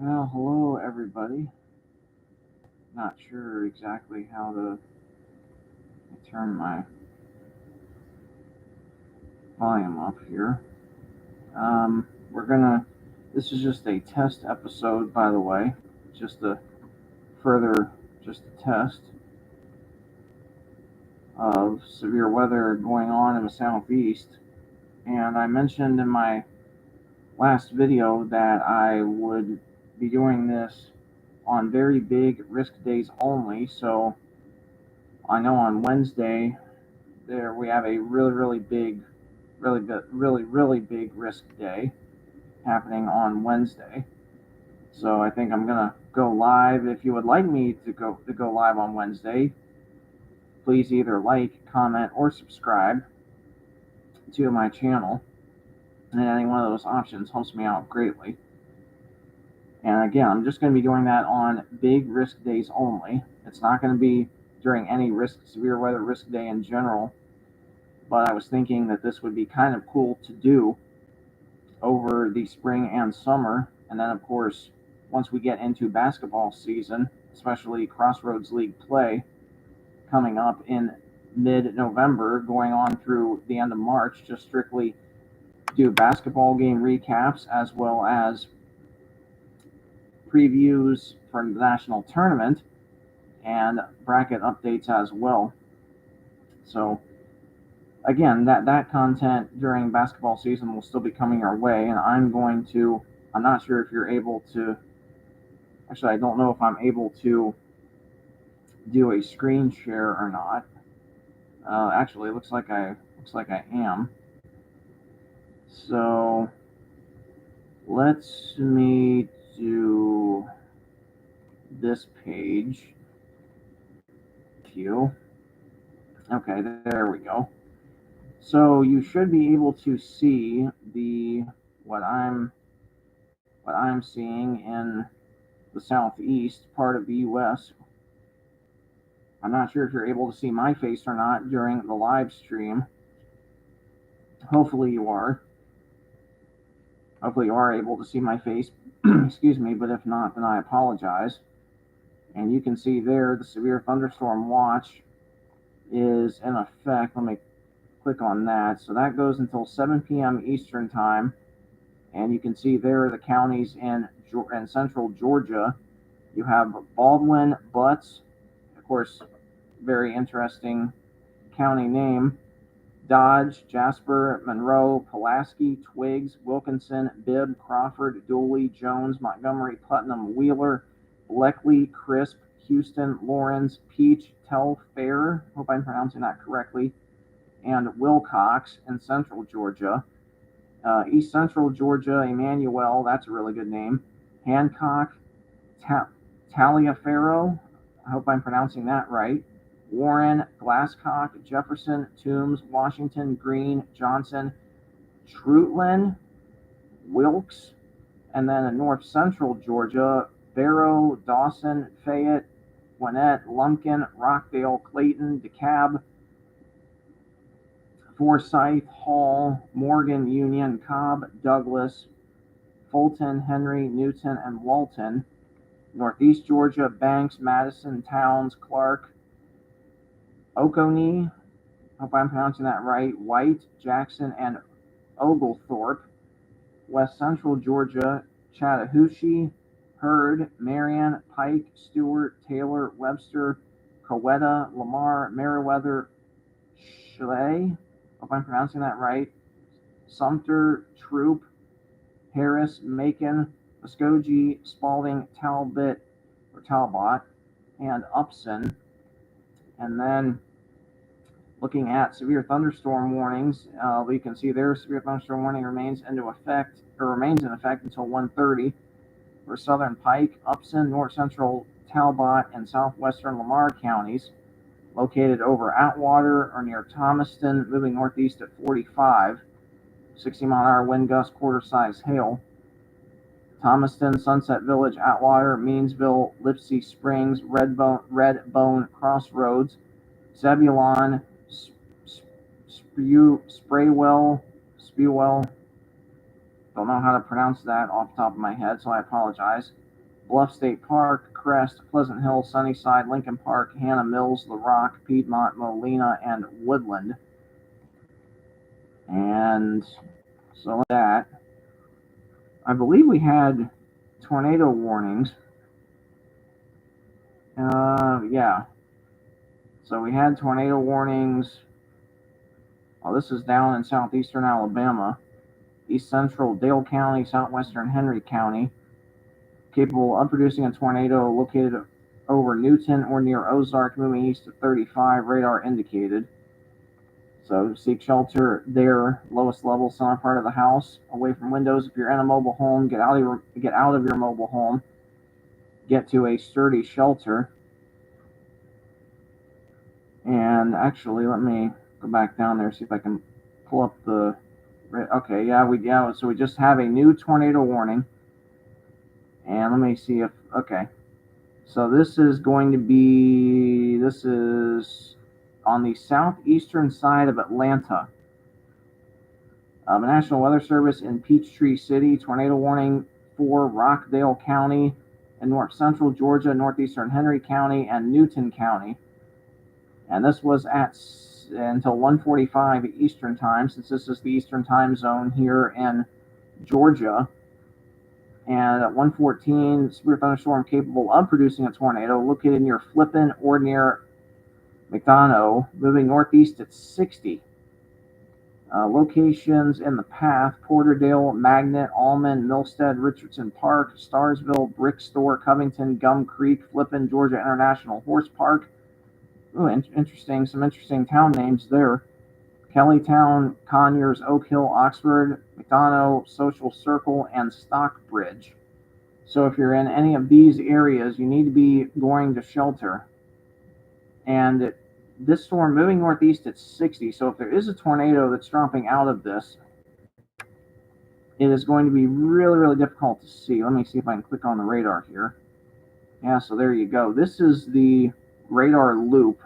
Well, hello everybody. Not sure exactly how to turn my volume up here. We're gonna. This is just a test episode, by the way. Just a further, just a test of severe weather going on in the southeast. And I mentioned in my last video that I would be doing this on very big risk days only. So I know on Wednesday there we have a really big, really big risk day happening on Wednesday. So I think I'm gonna go live. If you would like me to go live on Wednesday, please either like, comment, or subscribe to my channel. And any one of those options helps me out greatly. And again, I'm just going to be doing that on big risk days only. It's not going to be during any severe weather risk day in general. But I was thinking that this would be kind of cool to do over the spring and summer. And then, of course, once we get into basketball season, especially Crossroads League play coming up in mid-November, going on through the end of March, just strictly do basketball game recaps as well as previews for the national tournament and bracket updates as well. So again, that content during basketball season will still be coming our way, and I'm not sure if you're able to, actually I don't know if I'm able to do a screen share or not. Actually, it looks like I am. So let's me do this page. Okay, there we go. So you should be able to see what I'm seeing in the southeast part of the U.S. I'm not sure if you're able to see my face or not during the live stream. Hopefully you are. Hopefully you are able to see my face. Excuse me, but if not, then I apologize. And you can see there the severe thunderstorm watch is in effect. Let me click on that. So that goes until 7 p.m. Eastern time. And you can see there the counties in central Georgia. You have Baldwin, Butts, of course, very interesting county name. Dodge, Jasper, Monroe, Pulaski, Twiggs, Wilkinson, Bibb, Crawford, Dooley, Jones, Montgomery, Putnam, Wheeler, Bleckley, Crisp, Houston, Lawrence, Peach, Telfair, hope I'm pronouncing that correctly, and Wilcox in central Georgia. East Central Georgia, Emmanuel, that's a really good name. Hancock, Taliaferro, I hope I'm pronouncing that right. Warren, Glasscock, Jefferson, Toombs, Washington, Green, Johnson, Trutland, Wilkes, and then in north central Georgia, Barrow, Dawson, Fayette, Gwinnett, Lumpkin, Rockdale, Clayton, DeKalb, Forsyth, Hall, Morgan, Union, Cobb, Douglas, Fulton, Henry, Newton, and Walton. Northeast Georgia, Banks, Madison, Towns, Clark, Oconee, hope I'm pronouncing that right, White, Jackson, and Oglethorpe. West Central Georgia, Chattahoochee, Hurd, Marion, Pike, Stewart, Taylor, Webster, Coweta, Lamar, Meriwether, Schley, hope I'm pronouncing that right, Sumter, Troop, Harris, Macon, Muskogee, Spalding, Talbot, and Upson. And then looking at severe thunderstorm warnings, we can see there severe thunderstorm warning remains in effect until 1:30 for southern Pike, Upson, north central Talbot, and southwestern Lamar counties, located over Atwater or near Thomaston, moving northeast at 45, 60-mile-an-hour wind gust, quarter-size hail. Thomaston, Sunset Village, Atwater, Meansville, Lipsey Springs, Redbone Crossroads, Zebulon, Spewell, don't know how to pronounce that off the top of my head, so I apologize. Bluff State Park, Crest, Pleasant Hill, Sunnyside, Lincoln Park, Hannah Mills, La Rock, Piedmont, Molina, and Woodland. And so that, I believe we had tornado warnings. Yeah. So we had tornado warnings. Oh, this is down in southeastern Alabama, east central Dale County, southwestern Henry County, capable of producing a tornado located over Newton or near Ozark, moving east of 35, radar indicated. So seek shelter there, lowest level, center part of the house, away from windows. If you're in a mobile home, get out of your mobile home, get to a sturdy shelter. And actually, let me go back down there, see if I can pull up the. Okay, so we just have a new tornado warning. And let me see if, okay. So this is on the southeastern side of Atlanta. The National Weather Service in Peachtree City, tornado warning for Rockdale County and north central Georgia, northeastern Henry County, and Newton County. And this was until 1:45 Eastern Time, since this is the Eastern Time Zone here in Georgia. And at 1:14, severe thunderstorm capable of producing a tornado located near Flippin or near McDonough, moving northeast at 60. Locations in the path: Porterdale, Magnet, Almond, Milstead, Richardson Park, Starsville, Brick Store, Covington, Gum Creek, Flippin, Georgia International Horse Park. Ooh, interesting. Some interesting town names there. Kellytown, Conyers, Oak Hill, Oxford, McDonough, Social Circle, and Stockbridge. So if you're in any of these areas, you need to be going to shelter. And this storm moving northeast at 60. So if there is a tornado that's dropping out of this, it is going to be really, really difficult to see. Let me see if I can click on the radar here. Yeah, so there you go. This is the radar loop.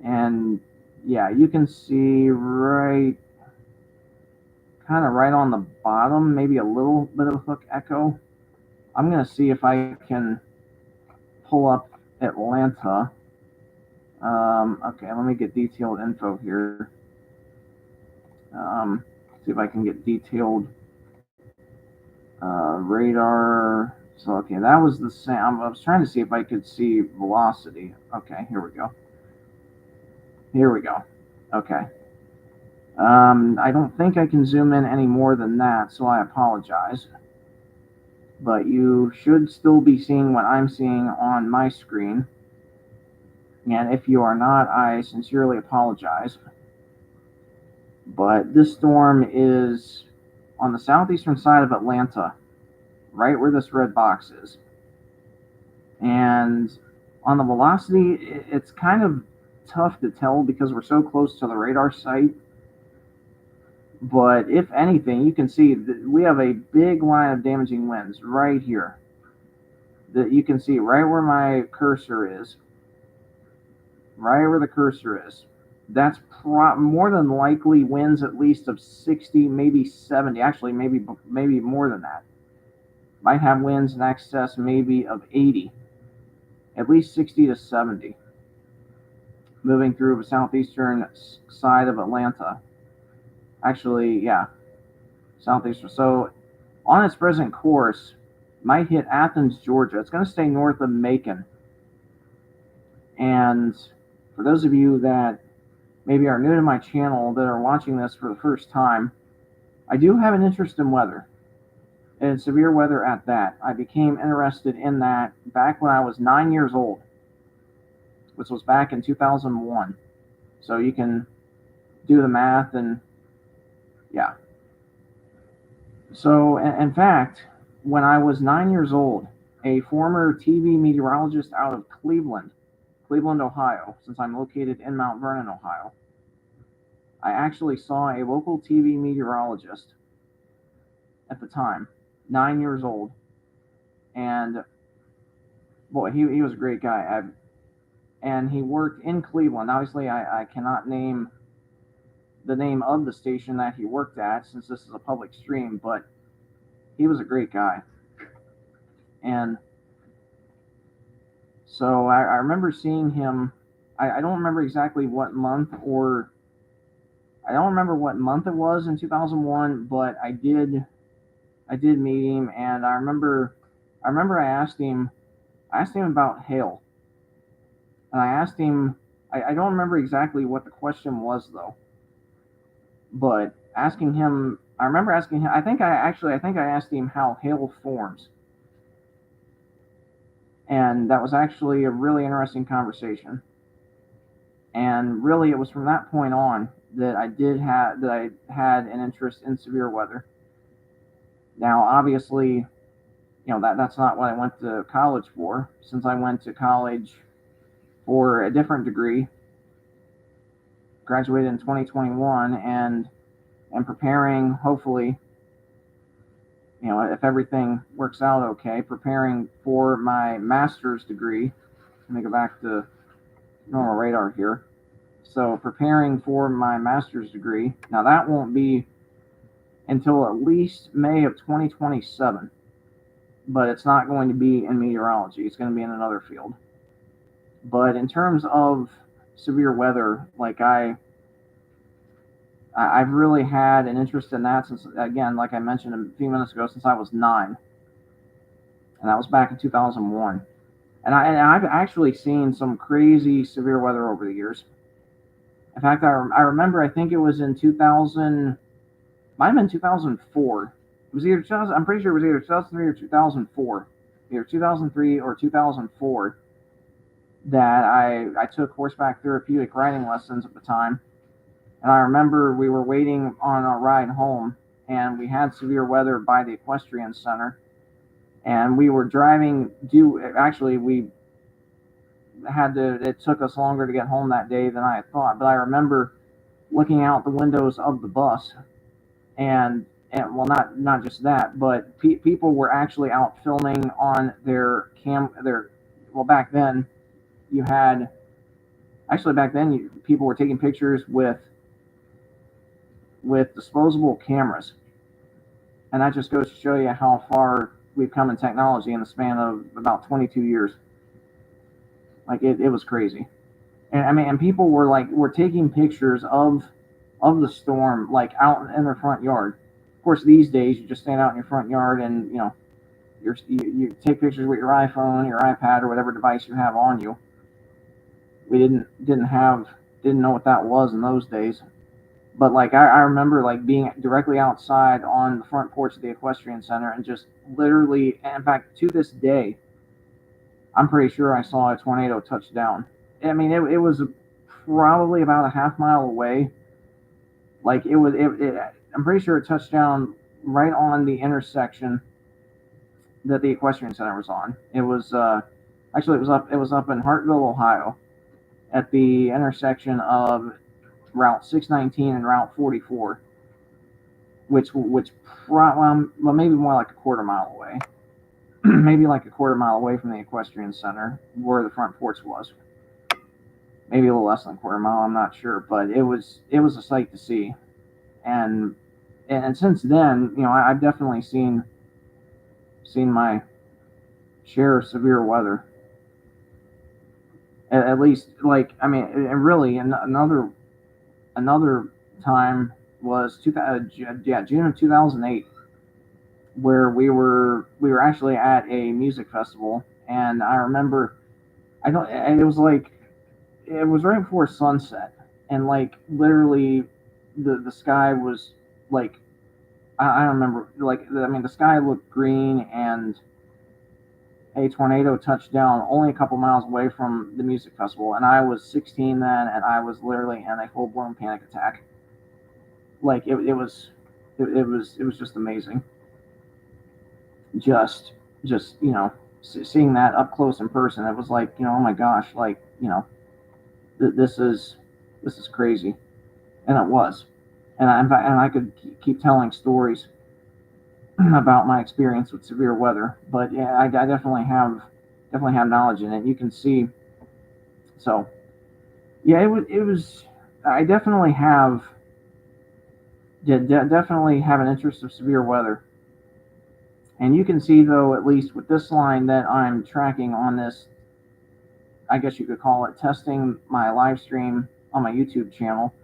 And yeah, you can see kind of right on the bottom, maybe a little bit of a hook echo. I'm going to see if I can pull up Atlanta. Okay, let me get detailed info here. See if I can get detailed radar. So, okay, that was the same. I was trying to see if I could see velocity. Okay, here we go. Okay. I don't think I can zoom in any more than that, so I apologize. But you should still be seeing what I'm seeing on my screen. And if you are not, I sincerely apologize. But this storm is on the southeastern side of Atlanta, right where this red box is. And on the velocity, it's kind of tough to tell because we're so close to the radar site. But if anything, you can see that we have a big line of damaging winds right here. That you can see right where my cursor is. Right where the cursor is. That's more than likely winds at least of 60, maybe 70. Actually, maybe more than that. Might have winds in excess maybe of 80. At least 60 to 70. Moving through the southeastern side of Atlanta. Actually, yeah, southeastern. So on its present course, might hit Athens, Georgia. It's going to stay north of Macon. And for those of you that maybe are new to my channel that are watching this for the first time, I do have an interest in weather, and severe weather at that. I became interested in that back when I was 9 years old, which was back in 2001. So you can do the math, and yeah. So in fact, when I was 9 years old, a former TV meteorologist out of Cleveland, Ohio, since I'm located in Mount Vernon, Ohio, I actually saw a local TV meteorologist at the time, 9 years old, and boy, he was a great guy. And he worked in Cleveland. Obviously, I cannot name the name of the station that he worked at since this is a public stream, but he was a great guy. And so I remember seeing him. I don't remember exactly what month, or I don't remember what month it was in 2001, but I did meet him, and I remember I asked him about hail, and I asked him. I don't remember exactly what the question was though, but asking him, I remember asking him. I think I asked him how hail forms, and that was actually a really interesting conversation. And really, it was from that point on that I had an interest in severe weather. Now, obviously, that's not what I went to college for, since I went to college for a different degree, graduated in 2021, and am preparing, hopefully, if everything works out okay, preparing for my master's degree. Let me go back to normal radar here. So, preparing for my master's degree. Now, that won't be until at least May of 2027, but it's not going to be in meteorology. It's going to be in another field. But in terms of severe weather, like I've really had an interest in that since, again, like I mentioned a few minutes ago, since I was 9, and that was back in 2001. And I've actually seen some crazy severe weather over the years. In fact, I remember, I think it was in 2000, might have been 2004. It was either 2000, I'm pretty sure it was either 2003 or 2004, either 2003 or 2004, that I took horseback therapeutic riding lessons at the time. And I remember we were waiting on our ride home, and we had severe weather by the equestrian center. And we were driving actually, it took us longer to get home that day than I had thought. But I remember looking out the windows of the bus, and well, not just that, but people were actually out filming on well, back then, you had, actually back then, people were taking pictures with disposable cameras, and that just goes to show you how far we've come in technology in the span of about 22 years. Like, it was crazy. And I mean, and people were taking pictures of the storm, like, out in their front yard. Of course, these days you just stand out in your front yard, and you take pictures with your iPhone, your iPad, or whatever device you have on you. We didn't know what that was in those days. But like, I remember like being directly outside on the front porch of the equestrian center, and just literally, in fact, to this day, I'm pretty sure I saw a tornado touch down. I mean, it was probably about a half mile away. Like, I'm pretty sure it touched down right on the intersection that the equestrian center was on. It was actually, it was up in Hartville, Ohio, at the intersection of Route 619 and Route 44, which well, maybe more like a quarter mile away. Maybe like a quarter mile away from the equestrian center where the front porch was. Maybe a little less than a quarter mile, I'm not sure, but it was a sight to see. And since then, I've definitely seen my share of severe weather. At least, like, I mean, and really, another time was June of 2008, where we were actually at a music festival, and I remember, it was right before sunset, and like, literally, the sky was like, I don't remember, like, I mean, the sky looked green, and a tornado touched down only a couple miles away from the music festival, and I was 16 then, and I was literally in a full-blown panic attack. Like, it was just amazing. Just seeing that up close in person, it was like, oh my gosh, like, this is crazy, and it was. And I could keep telling stories about my experience with severe weather, but yeah, I definitely have knowledge in it. You can see. So yeah, it was. I definitely definitely have an interest of severe weather, And you can see, though, at least with this line that I'm tracking on this, I guess you could call it testing my live stream on my YouTube channel.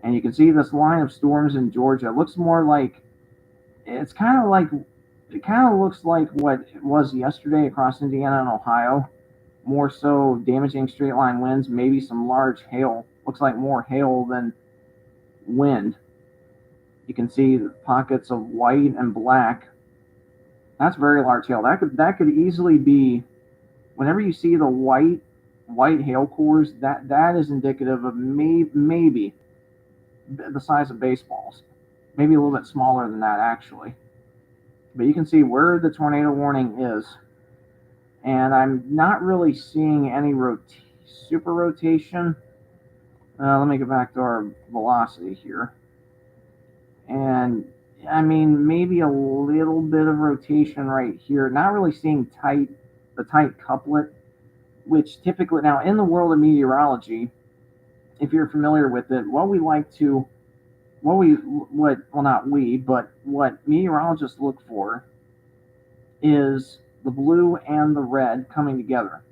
And you can see this line of storms in Georgia. It looks more like, it's kind of like, it kind of looks like what it was yesterday across Indiana and Ohio. More so damaging straight line winds, maybe some large hail. Looks like more hail than wind. You can see pockets of white and black. That's very large hail. That could easily be, whenever you see the white hail cores, that is indicative of maybe the size of baseballs, maybe a little bit smaller than that actually. But you can see where the tornado warning is, and I'm not really seeing any super rotation. Let me get back to our velocity here. And I mean, maybe a little bit of rotation right here. Not really seeing the tight couplet, which typically, now in the world of meteorology, if you're familiar with it, what meteorologists look for is the blue and the red coming together.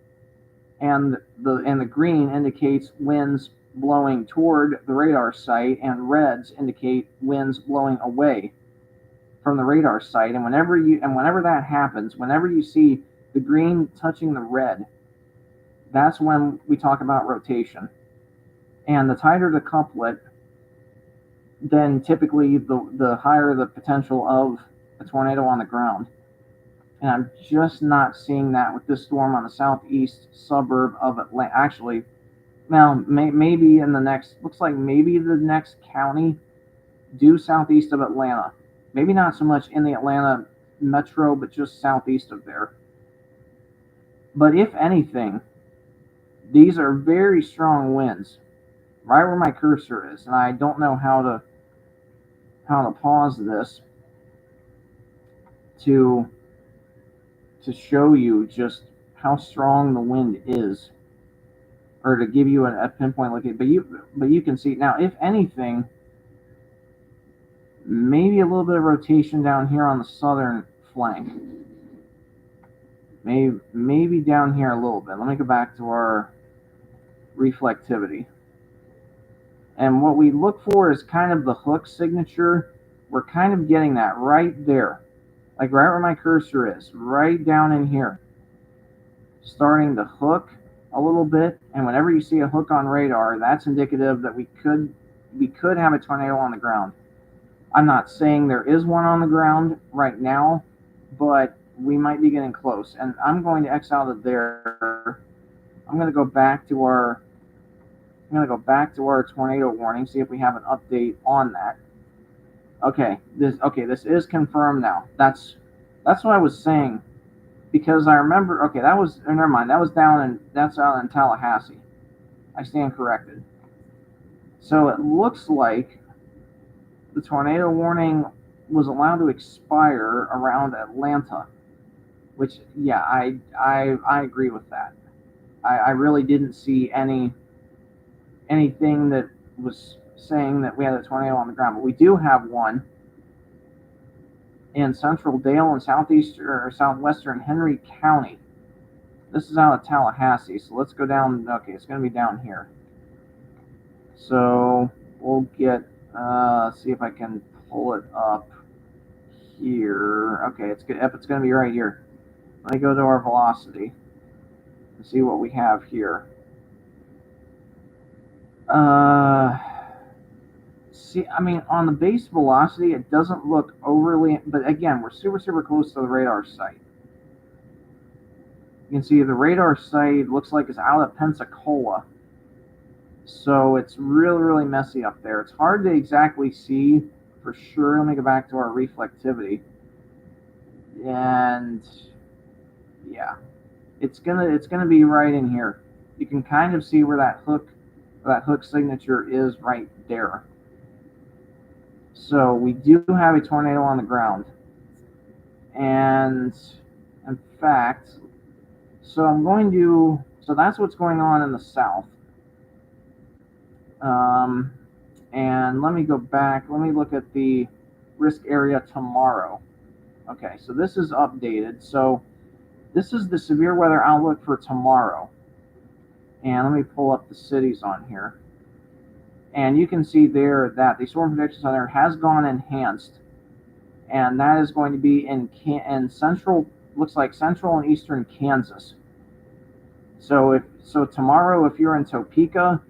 And the green indicates winds blowing toward the radar site, and reds indicate winds blowing away from the radar site. And whenever that happens, whenever you see the green touching the red, that's when we talk about rotation. And the tighter the couplet, then typically the higher the potential of a tornado on the ground. And I'm just not seeing that with this storm on the southeast suburb of Atlanta. Actually, now maybe in the next, looks like maybe the next county due southeast of Atlanta. Maybe not so much in the Atlanta metro, but just southeast of there. But if anything, these are very strong winds, right where my cursor is, and I don't know how to pause this to show you just how strong the wind is, or to give you a pinpoint look at it. But you can see now, if anything, maybe a little bit of rotation down here on the southern flank. Maybe down here a little bit. Let me go back to our reflectivity. And what we look for is kind of the hook signature. We're kind of getting that right there, like right where my cursor is, right down in here. Starting to hook a little bit, and whenever you see a hook on radar, that's indicative that we could have a tornado on the ground. I'm not saying there is one on the ground right now, but we might be getting close. And I'm going to X out of there. I'm going to go back to our tornado warning, see if we have an update on that. Okay, this is confirmed now. That's what I was saying, because I remember. Okay, that was, never mind. That's out in Tallahassee. I stand corrected. So it looks like the tornado warning was allowed to expire around Atlanta, which, yeah, I agree with that. I really didn't see anything that was saying that we had a tornado on the ground, but we do have one in central Dale and southwestern Henry County. This is out of Tallahassee, so let's go down. Okay, it's going to be down here. So we'll get, see if I can pull it up here. Okay, it's going to be right here. Let me go to our velocity and see what we have here. See, I mean, on the base velocity, it doesn't look overly, but again, we're super close to the radar site. You can see the radar site looks like it's out of Pensacola. So it's really messy up there. It's hard to exactly see for sure. Let me go back to our reflectivity. And yeah, it's gonna be right in here. You can kind of see where that hook signature is right there. So we do have a tornado on the ground. And in fact, so that's what's going on in the south. And let me go back. Let me look at the risk area tomorrow. Okay, so this is updated. So this is the severe weather outlook for tomorrow. And let me pull up the cities on here. And you can see there that the Storm Prediction Center has gone enhanced. And that is going to be in central, looks like central and eastern Kansas. So tomorrow, if you're in Topeka,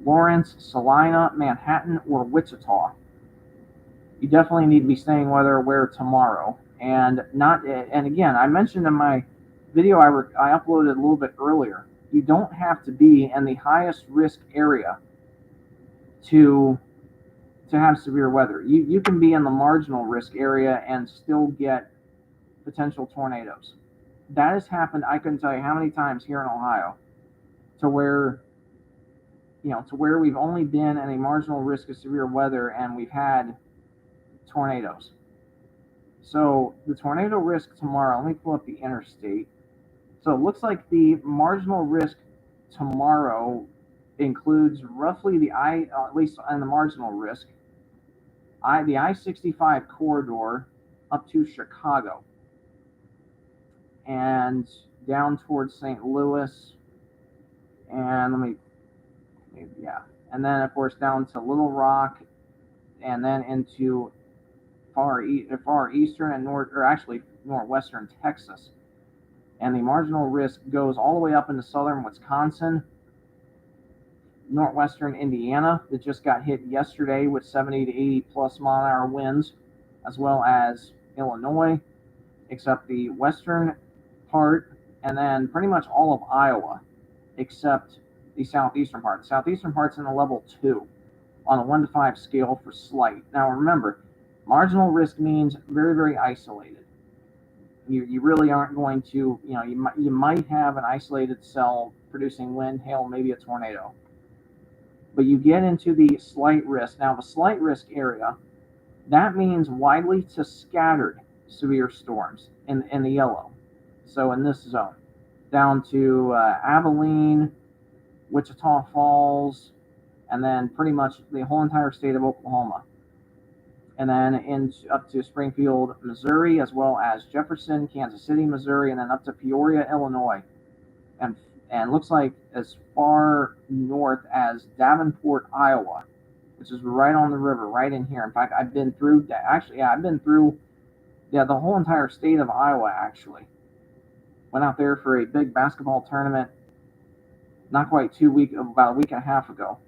Lawrence, Salina, Manhattan, or Wichita, you definitely need to be staying weather aware tomorrow. And again, I mentioned in my video I uploaded a little bit earlier, you don't have to be in the highest risk area to have severe weather. You can be in the marginal risk area and still get potential tornadoes. That has happened, I couldn't tell you how many times here in Ohio, to where we've only been in a marginal risk of severe weather and we've had tornadoes. So the tornado risk tomorrow, let me pull up the interstate. So it looks like the marginal risk tomorrow includes roughly at least on the marginal risk, the I-65 corridor up to Chicago and down towards St. Louis, and and then of course down to Little Rock, and then into far eastern and northwestern Texas. And the marginal risk goes all the way up into southern Wisconsin, northwestern Indiana that just got hit yesterday with 70 to 80 plus mile an hour winds, as well as Illinois, except the western part, and then pretty much all of Iowa, except the southeastern part. The southeastern part's in a level 2 on a 1 to 5 scale for slight. Now remember, marginal risk means very, very isolated. You really aren't going to, you might have an isolated cell producing wind, hail, maybe a tornado. But you get into the slight risk. Now, the slight risk area, that means widely to scattered severe storms in the yellow. So in this zone, down to Abilene, Wichita Falls, and then pretty much the whole entire state of Oklahoma. And then up to Springfield, Missouri, as well as Jefferson, Kansas City, Missouri, and then up to Peoria, Illinois. And looks like as far north as Davenport, Iowa, which is right on the river, right in here. In fact, I've been through the whole entire state of Iowa, actually. Went out there for a big basketball tournament not quite about a week and a half ago.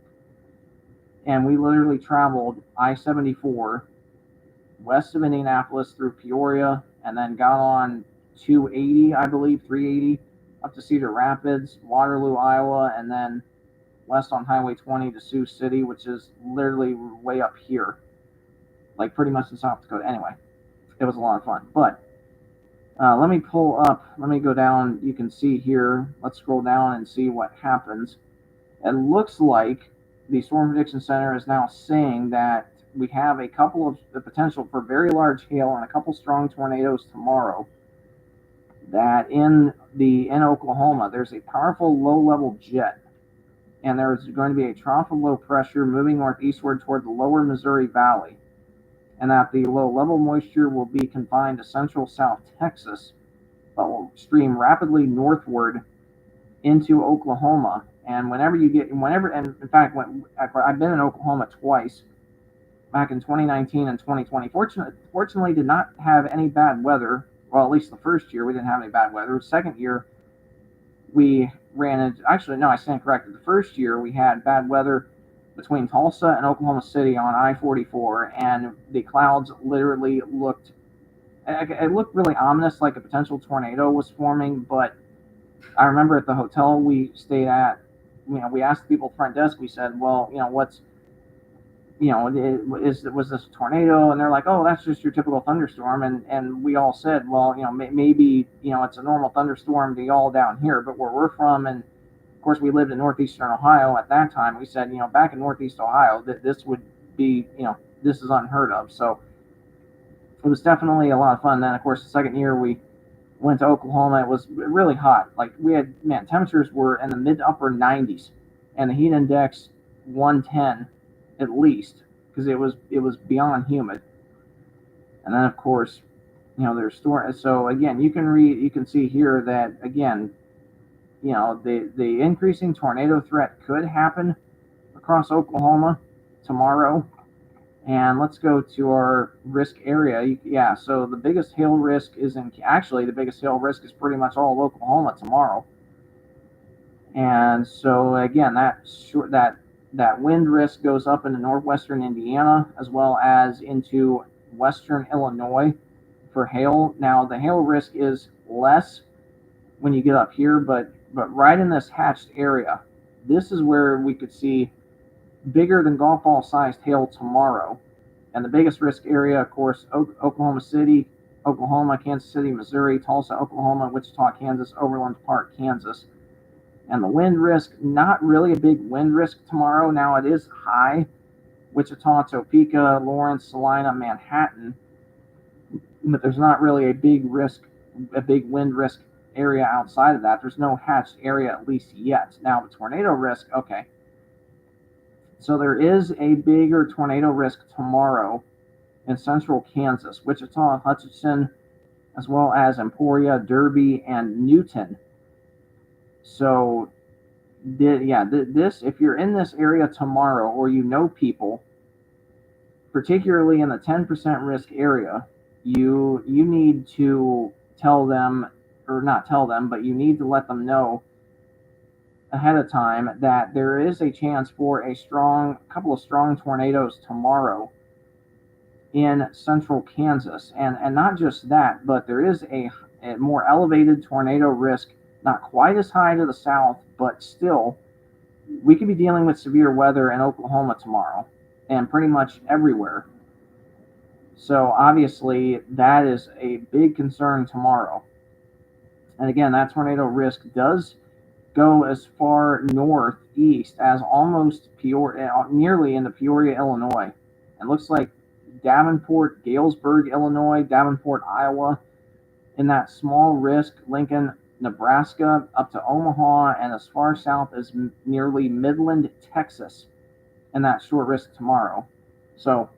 And we literally traveled I-74 west of Indianapolis through Peoria, and then got on 280, I believe, 380, up to Cedar Rapids, Waterloo, Iowa, and then west on Highway 20 to Sioux City, which is literally way up here, like pretty much in South Dakota. Anyway, it was a lot of fun. But let me go down. You can see here, let's scroll down and see what happens. It looks like the Storm Prediction Center is now saying that we have a couple of the potential for very large hail and a couple strong tornadoes tomorrow. That in Oklahoma, there's a powerful low-level jet, and there's going to be a trough of low pressure moving northeastward toward the lower Missouri Valley, and that the low-level moisture will be confined to central South Texas, but will stream rapidly northward into Oklahoma. And and in fact, I've been in Oklahoma twice, back in 2019 and 2020. Fortunately, did not have any bad weather. Well, at least the first year we didn't have any bad weather. The second year we ran into, actually no, I stand corrected. The first year we had bad weather between Tulsa and Oklahoma City on I-44, and the clouds literally looked really ominous, like a potential tornado was forming. But I remember at the hotel we stayed at, we asked the people at the front desk, we said, well, was this a tornado? And they're like, oh, that's just your typical thunderstorm. And we all said, well, maybe, it's a normal thunderstorm to y'all down here, but where we're from, and of course we lived in northeastern Ohio at that time, we said, back in northeast Ohio, that this would be, this is unheard of. So it was definitely a lot of fun. Then, of course, the second year we went to Oklahoma. It was really hot. Like temperatures were in the mid to upper 90s, and the heat index 110 at least, because it was beyond humid. And then, of course, there's so again, you can see here that again, the increasing tornado threat could happen across Oklahoma tomorrow. And let's go to our risk area. Yeah, so the biggest hail risk is the biggest hail risk is pretty much all of Oklahoma tomorrow. And so again, that wind risk goes up into northwestern Indiana as well as into western Illinois for hail. Now the hail risk is less when you get up here, but right in this hatched area, this is where we could see bigger than golf ball sized hail tomorrow. And the biggest risk area, of course, Oklahoma City, Oklahoma, Kansas City, Missouri, Tulsa, Oklahoma, Wichita, Kansas, Overland Park, Kansas. And the wind risk, not really a big wind risk tomorrow. Now it is high. Wichita, Topeka, Lawrence, Salina, Manhattan. But there's not really a big wind risk area outside of that. There's no hatched area at least yet. Now the tornado risk, okay. So there is a bigger tornado risk tomorrow in central Kansas, Wichita, Hutchinson, as well as Emporia, Derby, and Newton. So, this, if you're in this area tomorrow or you know people, particularly in the 10% risk area, you need to tell them, or not tell them, but you need to let them know ahead of time that there is a chance for a couple of strong tornadoes tomorrow in central Kansas. And not just that, but there is a more elevated tornado risk, not quite as high to the south, but still, we could be dealing with severe weather in Oklahoma tomorrow and pretty much everywhere. So obviously, that is a big concern tomorrow. And again, that tornado risk does go as far northeast as almost Peoria, nearly into Peoria, Illinois. It looks like Davenport, Galesburg, Illinois, Davenport, Iowa, in that small risk, Lincoln, Nebraska, up to Omaha, and as far south as nearly Midland, Texas, in that short risk tomorrow. So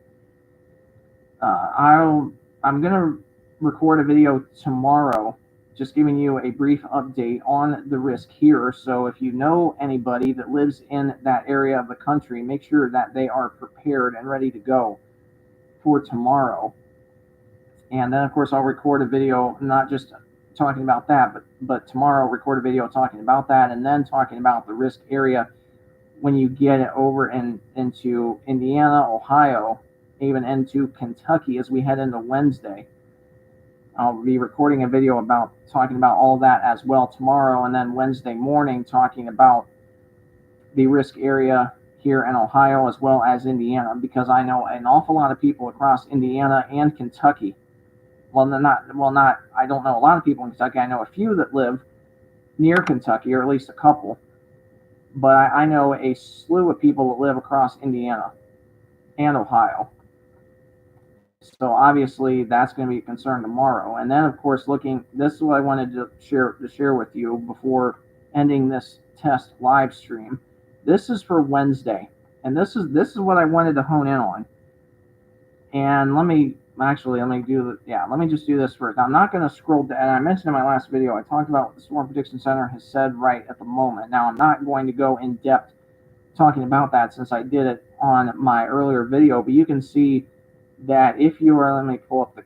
I'm going to record a video tomorrow just giving you a brief update on the risk here. So if you know anybody that lives in that area of the country, make sure that they are prepared and ready to go for tomorrow. And then, of course, I'll record a video not just talking about that, but tomorrow I'll record a video talking about that and then talking about the risk area when you get it over into Indiana, Ohio, even into Kentucky as we head into Wednesday. I'll be recording a video talking about all that as well tomorrow, and then Wednesday morning talking about the risk area here in Ohio as well as Indiana, because I know an awful lot of people across Indiana and Kentucky. I don't know a lot of people in Kentucky. I know a few that live near Kentucky, or at least a couple. But I know a slew of people that live across Indiana and Ohio. So obviously that's going to be a concern tomorrow. And then, of course, this is what I wanted to share with you before ending this test live stream. This is for Wednesday, and this is what I wanted to hone in on. And let me just do this first. Now, I'm not going to scroll down. And I mentioned in my last video, I talked about what the Storm Prediction Center has said right at the moment. Now, I'm not going to go in depth talking about that since I did it on my earlier video, but you can see that if you are, let me pull up the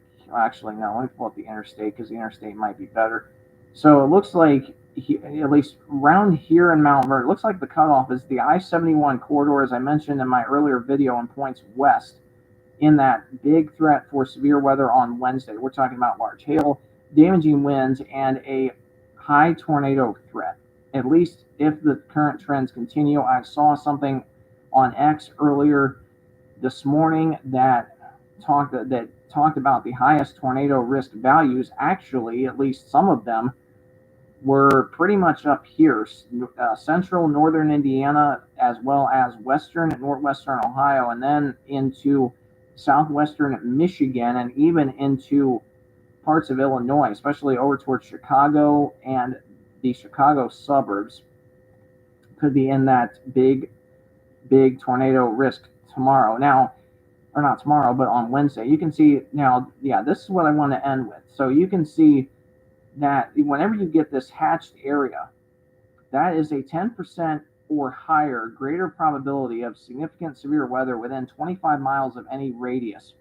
interstate, because the interstate might be better. So it looks like, at least around here in Mount Vernon, it looks like the cutoff is the I-71 corridor, as I mentioned in my earlier video, and points west in that big threat for severe weather on Wednesday. We're talking about large hail, damaging winds, and a high tornado threat, at least if the current trends continue. I saw something on X earlier this morning that talked about the highest tornado risk values. Actually, at least some of them were pretty much up here, central northern Indiana, as well as western and northwestern Ohio, and then into southwestern Michigan, and even into parts of Illinois, especially over towards Chicago and the Chicago suburbs, could be in that big tornado risk tomorrow. Now, or not tomorrow, but on Wednesday. You can see now, yeah, this is what I want to end with. So you can see that whenever you get this hatched area, that is a 10% or higher greater probability of significant severe weather within 25 miles of any radius.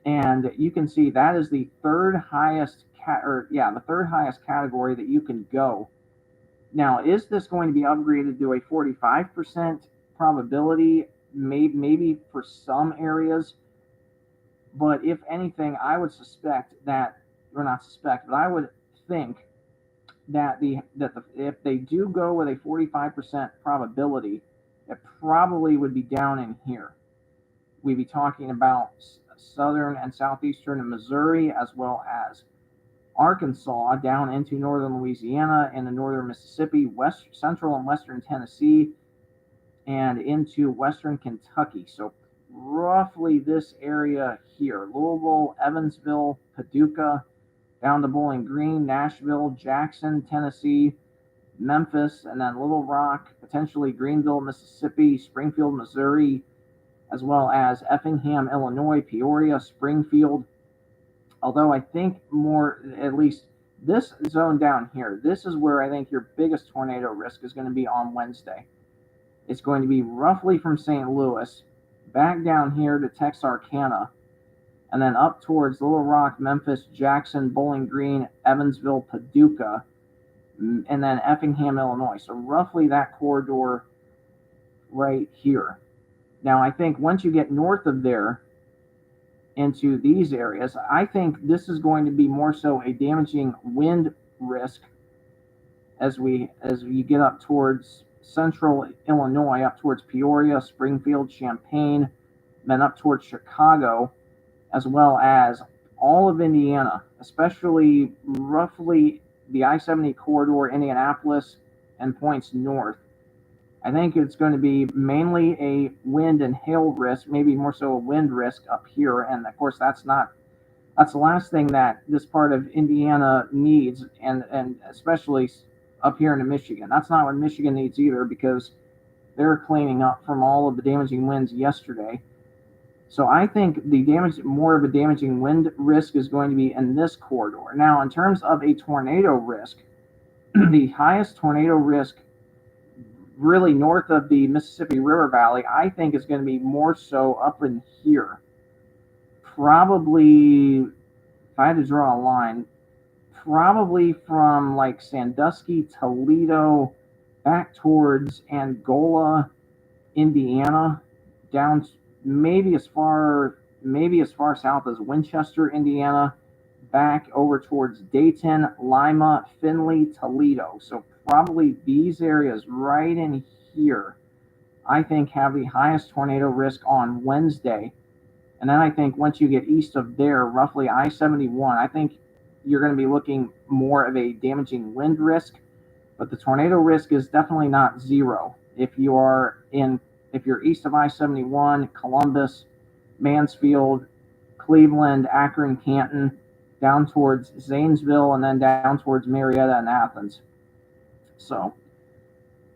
And you can see that is the third highest the third highest category that you can go. Now, is this going to be upgraded to a 45% probability? Maybe for some areas, but if anything, I would suspect that, or not suspect, but I would think that if they do go with a 45% probability, it probably would be down in here. We'd be talking about southern and southeastern Missouri, as well as Arkansas, down into northern Louisiana and the northern Mississippi, west central and western Tennessee, and into western Kentucky. So roughly this area here: Louisville, Evansville, Paducah, down to Bowling Green, Nashville, Jackson, Tennessee, Memphis, and then Little Rock, potentially Greenville, Mississippi, Springfield, Missouri, as well as Effingham, Illinois, Peoria, Springfield. Although I think more, at least this zone down here, this is where I think your biggest tornado risk is going to be on Wednesday. It's going to be roughly from St. Louis back down here to Texarkana, and then up towards Little Rock, Memphis, Jackson, Bowling Green, Evansville, Paducah, and then Effingham, Illinois. So roughly that corridor right here. Now, I think once you get north of there into these areas, I think this is going to be more so a damaging wind risk as we get up towards central Illinois, up towards Peoria, Springfield, Champaign, then up towards Chicago, as well as all of Indiana, especially roughly the I-70 corridor, Indianapolis, and points north. I think it's going to be mainly a wind and hail risk, maybe more so a wind risk up here. And of course, that's the last thing that this part of Indiana needs, and especially up here into Michigan. That's not what Michigan needs either, because they're cleaning up from all of the damaging winds yesterday. So I think more of a damaging wind risk is going to be in this corridor. Now, in terms of a tornado risk, the highest tornado risk really north of the Mississippi River Valley, I think is going to be more so up in here. Probably, if I had to draw a line, probably from like Sandusky, Toledo, back towards Angola, Indiana, down maybe as far south as Winchester, Indiana, back over towards Dayton, Lima, Findlay, Toledo. So probably these areas right in here, I think, have the highest tornado risk on Wednesday. And then I think once you get east of there, roughly I-71, I think you're going to be looking more of a damaging wind risk. But the tornado risk is definitely not zero. If you're east of I-71, Columbus, Mansfield, Cleveland, Akron, Canton, down towards Zanesville, and then down towards Marietta and Athens. So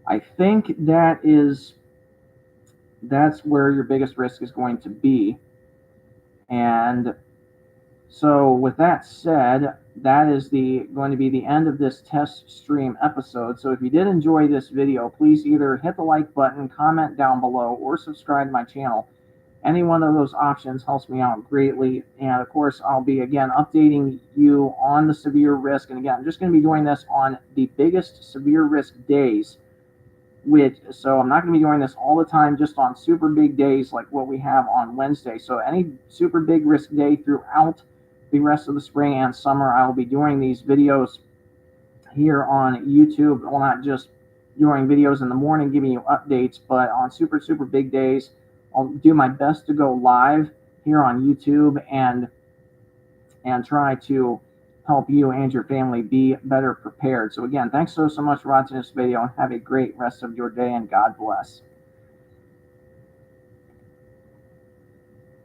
I think that's where your biggest risk is going to be. And so with that said, that is going to be the end of this test stream episode. So if you did enjoy this video, please either hit the like button, comment down below, or subscribe to my channel. Any one of those options helps me out greatly. And of course, I'll be again updating you on the severe risk. And again, I'm just going to be doing this on the biggest severe risk days. So I'm not going to be doing this all the time, just on super big days like what we have on Wednesday. So any super big risk day throughout the rest of the spring and summer, I will be doing these videos here on YouTube. Well, not just doing videos in the morning giving you updates, but on super big days, I'll do my best to go live here on YouTube and try to help you and your family be better prepared. So again, thanks so much for watching this video, and have a great rest of your day, and God bless.